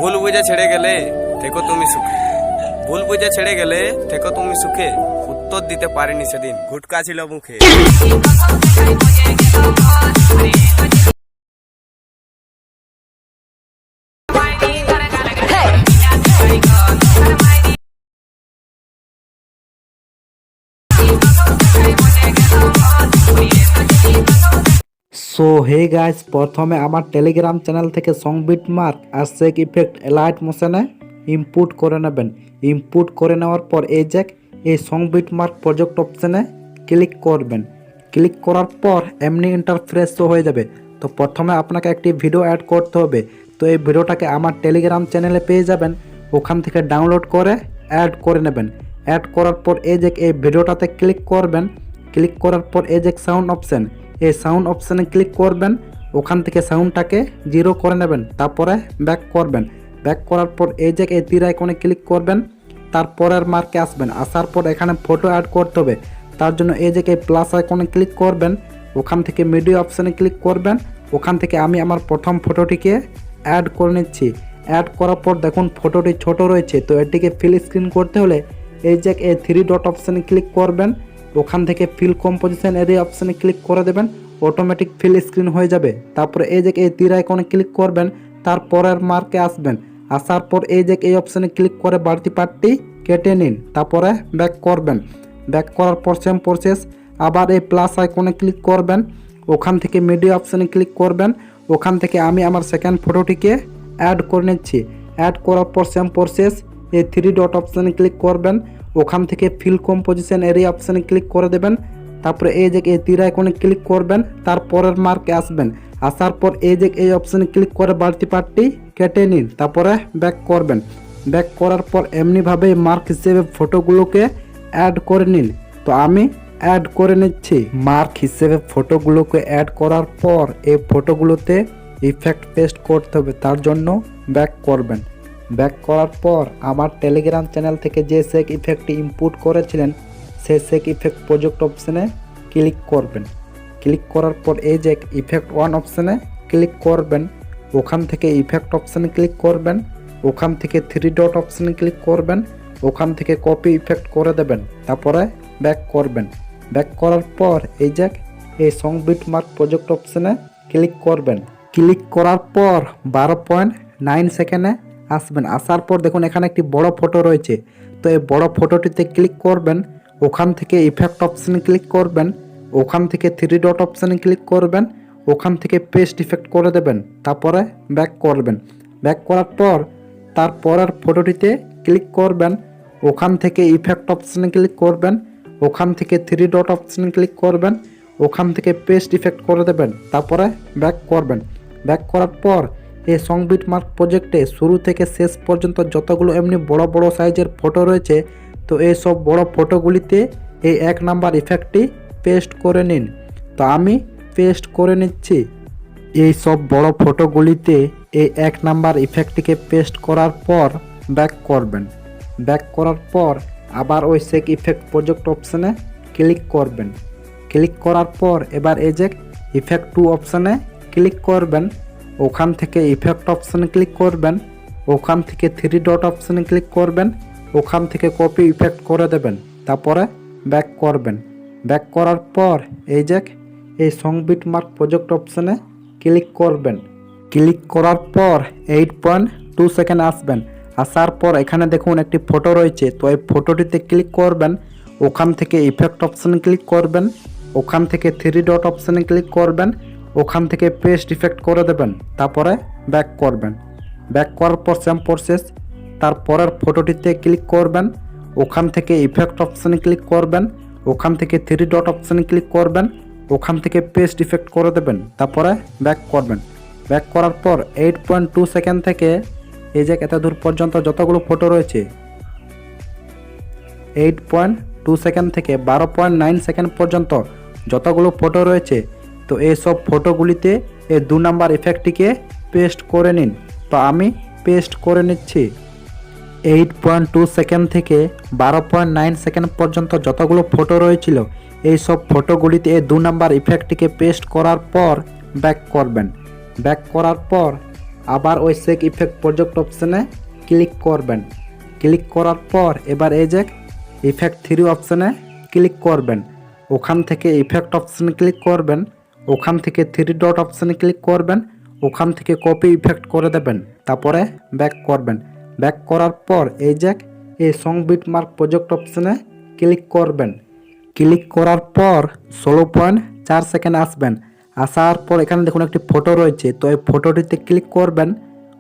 ভুল বুঝে ছেড়ে গেলে থেকো তুমি সুখে, ভুল বুঝে ছেড়ে গেলে থেকো তুমি সুখে, উত্তর দিতে পারিনি সেদিন, গুটকা ছিল মুখে। সো হে গাইস, প্রথমে আমার টেলিগ্রাম চ্যানেল থেকে সং বিট মার্ক আর সেক ইফেক্ট এলাইট মোশনে ইনপুট করে নেবেন। ইনপুট করে নেওয়ার পর এই সং বিট মার্ক প্রজেক্ট অপশানে ক্লিক করবেন। ক্লিক করার পর এমনি ইন্টারফেস শো হয়ে যাবে। তো প্রথমে আপনাকে একটি ভিডিও অ্যাড করতে হবে। তো এই ভিডিওটাকে আমার টেলিগ্রাম চ্যানেলে পেয়ে যাবেন, ওখান থেকে ডাউনলোড করে অ্যাড করে নেবেন। অ্যাড করার পর এই ভিডিওটাতে ক্লিক করবেন। ক্লিক করার পর সাউন্ড অপশান, এই সাউন্ড অপশানে ক্লিক করবেন। ওখান থেকে সাউন্ডটাকে 0 করে নেবেন, তারপরে ব্যাক করবেন। ব্যাক করার পর এই তীর আইকনে ক্লিক করবেন। তারপরের মার্কে আসবেন। আসার পর এখানে ফটো অ্যাড করতে হবে। তার জন্য এই প্লাস আইকনে ক্লিক করবেন। ওখান থেকে মিডিয়া অপশানে ক্লিক করবেন। ওখান থেকে আমি আমার প্রথম ফটোটিকে অ্যাড করে নিচ্ছি। অ্যাড করার পর দেখুন ফটোটি ছোট রয়েছে, তো এটিকে ফিল স্ক্রিন করতে হলে এই 3 ডট অপশানে ক্লিক করবেন। ওখান থেকে ফিল কম্পোজিশন এরিয়া অপশানে ক্লিক করে দেবেন, অটোমেটিক ফিল স্ক্রিন হয়ে যাবে। তারপরে এই তীর আইকনে ক্লিক করবেন। তারপরের মার্কে আসবেন। আসার পর এই অপশানে ক্লিক করে বাড়তি পার্টটি কেটে নিন, তারপরে ব্যাক করবেন। ব্যাক করার পর সেম প্রসেস, আবার এই প্লাস আইকনে ক্লিক করবেন। ওখান থেকে মিডিয়া অপশানে ক্লিক করবেন। ওখান থেকে আমি আমার সেকেন্ড ফটোটিকে অ্যাড করে নিচ্ছি। অ্যাড করার পর সেম প্রসেস, এই 3 ডট অপশানে ক্লিক করবেন। ওখান থেকে ফিল কম্পোজিশন এরিয়া অপশানে ক্লিক করে দেবেন। তারপরে এই তীর আইকনে ক্লিক করবেন। তারপরের মার্কে আসবেন। আসার পর এই অপশানে ক্লিক করে বাড়তি পার্টটি কেটে নিন, তারপরে ব্যাক করবেন। ব্যাক করার পর এমনিভাবে মার্ক হিসেবে ফটোগুলোকে অ্যাড করে নিন। তো আমি অ্যাড করে নিচ্ছি। মার্ক হিসেবে ফটোগুলোকে অ্যাড করার পর এই ফটোগুলোতে ইফেক্ট পেস্ট করতে হবে, তার জন্য ব্যাক করবেন। ব্যাক করার পর আমার টেলিগ্রাম চ্যানেল থেকে যে সেক ইফেক্টটি ইনপুট করেছিলেন সেই সেক ইফেক্ট প্রজেক্ট অপশানে ক্লিক করবেন। ক্লিক করার পর এই ইফেক্ট 1 অপশানে ক্লিক করবেন। ওখান থেকে ইফেক্ট অপশানে ক্লিক করবেন। ওখান থেকে 3 ডট অপশানে ক্লিক করবেন। ওখান থেকে কপি ইফেক্ট করে দেবেন, তারপরে ব্যাক করবেন। ব্যাক করার পর এই সং বিট মার্ক প্রজেক্ট অপশানে ক্লিক করবেন। ক্লিক করার পর 12.9 সেকেন্ডে আসবেন। আসার পর দেখুন এখানে একটি বড় ফটো রয়েছে, তো এই বড় ফটোটিতে ক্লিক করবেন। ওখান থেকে ইফেক্ট অপশানে ক্লিক করবেন। ওখান থেকে 3 ডট অপশানে ক্লিক করবেন। ওখান থেকে পেস্ট ইফেক্ট করে দেবেন, তারপরে ব্যাক করবেন। ব্যাক করার পর তারপরের ফটোটিতে ক্লিক করবেন। ওখান থেকে ইফেক্ট অপশানে ক্লিক করবেন। ওখান থেকে 3 ডট অপশানে ক্লিক করবেন। ওখান থেকে পেস্ট ইফেক্ট করে দেবেন, তারপরে ব্যাক করবেন। ব্যাক করার পর এই সং বিট মার্ক প্রজেক্টে শুরু থেকে শেষ পর্যন্ত যতগুলো এমনি বড় বড় সাইজের ফটো রয়েছে, তো এই সব বড় ফটোগুলিতে এই 1 নাম্বার ইফেক্টটি পেস্ট করে নিন। তো আমি পেস্ট করে নিচ্ছি। এই সব বড় ফটোগুলিতে এই 1 নাম্বার ইফেক্টটিকে পেস্ট করার পর ব্যাক করবেন। ব্যাক করার পর আবার ওই সেক ইফেক্ট প্রজেক্ট অপশানে ক্লিক করবেন। ক্লিক করার পর এবার ইফেক্ট 2 অপশানে ক্লিক করবেন। ওখান থেকে ইফেক্ট অপশানে ক্লিক করবেন। ওখান থেকে 3 ডট অপশানে ক্লিক করবেন। ওখান থেকে কপি ইফেক্ট করে দেবেন, তারপরে ব্যাক করবেন। ব্যাক করার পর এই সং বিট মার্ক প্রজেক্ট অপশানে ক্লিক করবেন। ক্লিক করার পর 8.2 সেকেন্ড আসবেন। আসার পর এখানে দেখুন একটি ফটো রয়েছে, তো এই ফটোটিতে ক্লিক করবেন। ওখান থেকে ইফেক্ট অপশানে ক্লিক করবেন। ওখান থেকে 3 ডট অপশানে ক্লিক করবেন। ওখান থেকে পেস্ট ইফেক্ট করে দেবেন, তারপরে ব্যাক করবেন। ব্যাক করার পর সেম প্রসেস, তারপরের ফটোটিতে ক্লিক করবেন। ওখান থেকে ইফেক্ট অপশানে ক্লিক করবেন। ওখান থেকে 3 ডট অপশানে ক্লিক করবেন। ওখান থেকে পেস্ট ইফেক্ট করে দেবেন, তারপরে ব্যাক করবেন। ব্যাক করার পর 8.2 সেকেন্ড থেকে এই এত দূর পর্যন্ত যতগুলো ফটো রয়েছে, 8.2 সেকেন্ড থেকে 12.9 সেকেন্ড পর্যন্ত যতগুলো ফটো রয়েছে, তো এই সব ফটোগুলিতে এই 2 নাম্বার ইফেক্টটিকে পেস্ট করে নিন। তো আমি পেস্ট করে নিচ্ছি। 8.2 সেকেন্ড থেকে 12.9 সেকেন্ড পর্যন্ত যতগুলো ফটো রয়েছিল, এই সব ফটোগুলিতে এই 2 নাম্বার ইফেক্টটিকে পেস্ট করার পর ব্যাক করবেন। ব্যাক করার পর আবার ওই সেক ইফেক্ট প্রজেক্ট অপশানে ক্লিক করবেন। ক্লিক করার পর এবার এই যে ইফেক্ট 3 অপশানে ক্লিক করবেন। ওখান থেকে ইফেক্ট অপশানে ক্লিক করবেন। ওখান থেকে 3 ডট অপশানে ক্লিক করবেন। ওখান থেকে কপি ইফেক্ট করে দেবেন। তারপরে ব্যাক করবেন। ব্যাক করার পর এই যে এই সং বিট মার্ক প্রজেক্ট অপশানে ক্লিক করবেন। ক্লিক করার পর 16.4 সেকেন্ড আসবেন। আসার পর এখানে দেখুন একটি ফটো রয়েছে, তো এই ফটোটিতে ক্লিক করবেন।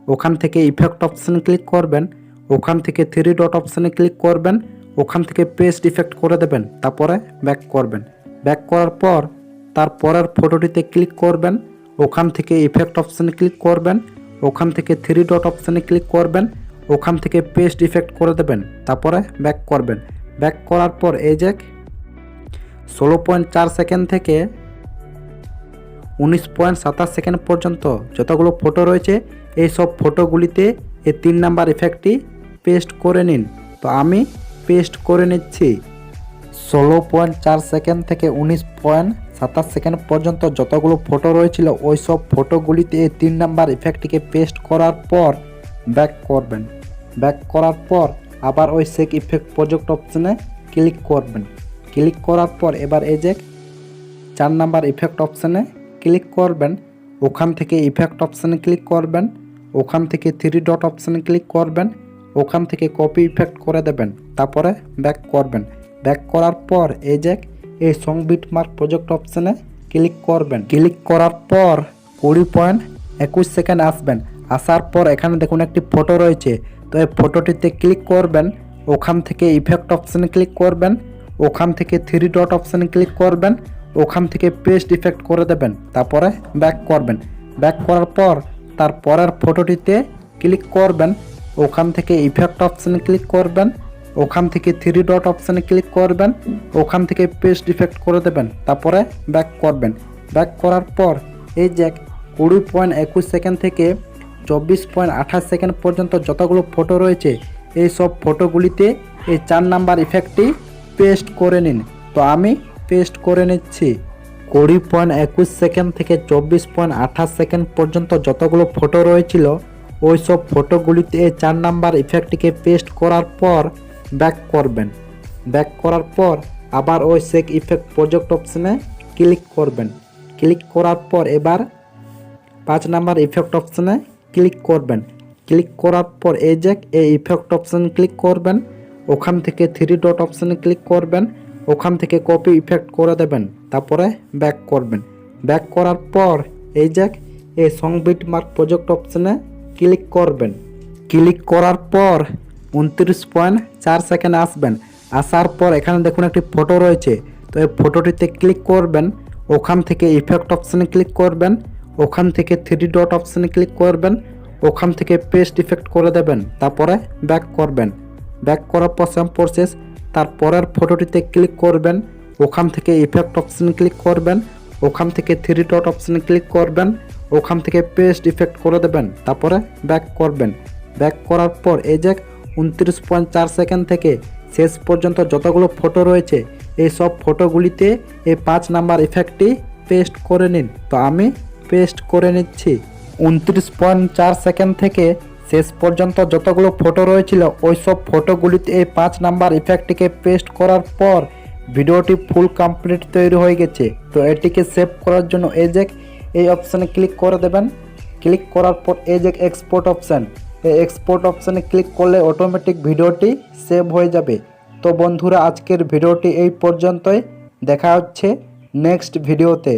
ওখান থেকে ইফেক্ট অপশানে ক্লিক করবেন। ওখান থেকে 3 ডট অপশানে ক্লিক করবেন। ওখান থেকে পেস্ট ইফেক্ট করে দেবেন। তারপরে ব্যাক করবেন। ব্যাক করার পর তারপরের ফটোটিতে ক্লিক করবেন। ওখান থেকে ইফেক্ট অপশানে ক্লিক করবেন। ওখান থেকে 3 ডট অপশানে ক্লিক করবেন। ওখান থেকে পেস্ট ইফেক্ট করে দেবেন। তারপরে ব্যাক করবেন। ব্যাক করার পর এই যে 16.4 সেকেন্ড থেকে 19.27 সেকেন্ড পর্যন্ত যতগুলো ফটো রয়েছে এই সব ফটোগুলিতে এই 3 নাম্বার ইফেক্টটি পেস্ট করে নিন। তো আমি পেস্ট করে নিচ্ছি। 16.4 সেকেন্ড থেকে 19.27 সেকেন্ড পর্যন্ত যতগুলো ফটো রয়েছিল ওই সব ফটোগুলিতে এই 3 নাম্বার ইফেক্টটিকে পেস্ট করার পর ব্যাক করবেন। ব্যাক করার পর আবার ওই সেক ইফেক্ট প্রজেক্ট অপশানে ক্লিক করবেন। ক্লিক করার পর এবার এই যে 4 নাম্বার ইফেক্ট অপশানে ক্লিক করবেন। ওখান থেকে ইফেক্ট অপশানে ক্লিক করবেন। ওখান থেকে 3 ডট অপশানে ক্লিক করবেন। ওখান থেকে কপি ইফেক্ট করে দেবেন। তারপরে ব্যাক করবেন। ব্যাক করার পর এই যে এই সং বিট মার্ক প্রজেক্ট অপশানে ক্লিক করবেন। ক্লিক করার পর 20.21 সেকেন্ড আসবেন। আসার পর এখানে দেখুন একটি ফটো রয়েছে, তো এই ফটোটিতে ক্লিক করবেন। ওখান থেকে ইফেক্ট অপশানে ক্লিক করবেন। ওখান থেকে 3 ডট অপশানে ক্লিক করবেন। ওখান থেকে পেস্ট ইফেক্ট করে দেবেন। তারপরে ব্যাক করবেন। ব্যাক করার পর তারপরের ফটোটিতে ক্লিক করবেন। ওখান থেকে ইফেক্ট অপশানে ক্লিক করবেন। ওখান থেকে 3 ডট অপশানে ক্লিক করবেন। ওখান থেকে পেস্ট ইফেক্ট করে দেবেন। তারপরে ব্যাক করবেন। ব্যাক করার পর এই যে 20.21 সেকেন্ড থেকে 24.28 সেকেন্ড পর্যন্ত যতগুলো ফটো রয়েছে এই সব ফটোগুলিতে এই 4 নাম্বার ইফেক্টটি পেস্ট করে নিন। তো আমি পেস্ট করে নিচ্ছি। 20.21 সেকেন্ড থেকে 24.28 সেকেন্ড পর্যন্ত যতগুলো ফটো রয়েছিল ওই সব ফটোগুলিতে এই 4 নাম্বার ইফেক্টটিকে পেস্ট করার পর ব্যাক করবেন। ব্যাক করার পর আবার ওই সেক ইফেক্ট প্রজেক্ট অপশানে ক্লিক করবেন। ক্লিক করার পর এবার 5 নাম্বার ইফেক্ট অপশানে ক্লিক করবেন। ক্লিক করার পর এই যে এই ইফেক্ট অপশানে ক্লিক করবেন। ওখান থেকে 3 ডট অপশানে ক্লিক করবেন। ওখান থেকে কপি ইফেক্ট করে দেবেন। তারপরে ব্যাক করবেন। ব্যাক করার পর এই যে এই সং বিট মার্ক প্রজেক্ট অপশানে ক্লিক করবেন। ক্লিক করার পর 29.4 সেকেন্ড আসবেন। আসার পর এখানে দেখুন একটি ফটো রয়েছে, তো এই ফটোটিতে ক্লিক করবেন। ওখান থেকে ইফেক্ট অপশানে ক্লিক করবেন। ওখান থেকে 3 ডট অপশানে ক্লিক করবেন। ওখান থেকে পেস্ট ইফেক্ট করে দেবেন। তারপরে ব্যাক করবেন। ব্যাক করার পর সেম প্রসেস তারপরের ফটোটিতে ক্লিক করবেন। ওখান থেকে ইফেক্ট অপশানে ক্লিক করবেন। ওখান থেকে 3 ডট অপশানে ক্লিক করবেন। ওখান থেকে পেস্ট ইফেক্ট করে দেবেন। তারপরে ব্যাক করবেন। ব্যাক করার পর এই যে 29.4 সেকেন্ড থেকে শেষ পর্যন্ত যতগুলো ফটো রয়েছে এই সব ফটোগুলিতে এই 5 নাম্বার ইফেক্টটি পেস্ট করে নিন। তো আমি পেস্ট করে নিচ্ছি। 29.4 সেকেন্ড থেকে শেষ পর্যন্ত যতগুলো ফটো রয়েছিল ওই সব ফটোগুলিতে এই 5 নাম্বার ইফেক্টটিকে পেস্ট করার পর ভিডিওটি ফুল কমপ্লিট তৈরি হয়ে গেছে। তো এটিকে সেভ করার জন্য এই অপশানে ক্লিক করে দেবেন। ক্লিক করার পর এই যে এক্সপোর্ট অপশান, এই এক্সপোর্ট অপশানে ক্লিক করলে অটোমেটিক ভিডিওটি সেভ হয়ে যাবে। তো বন্ধুরা আজকের ভিডিওটি এই পর্যন্তই। দেখা হচ্ছে নেক্সট ভিডিওতে।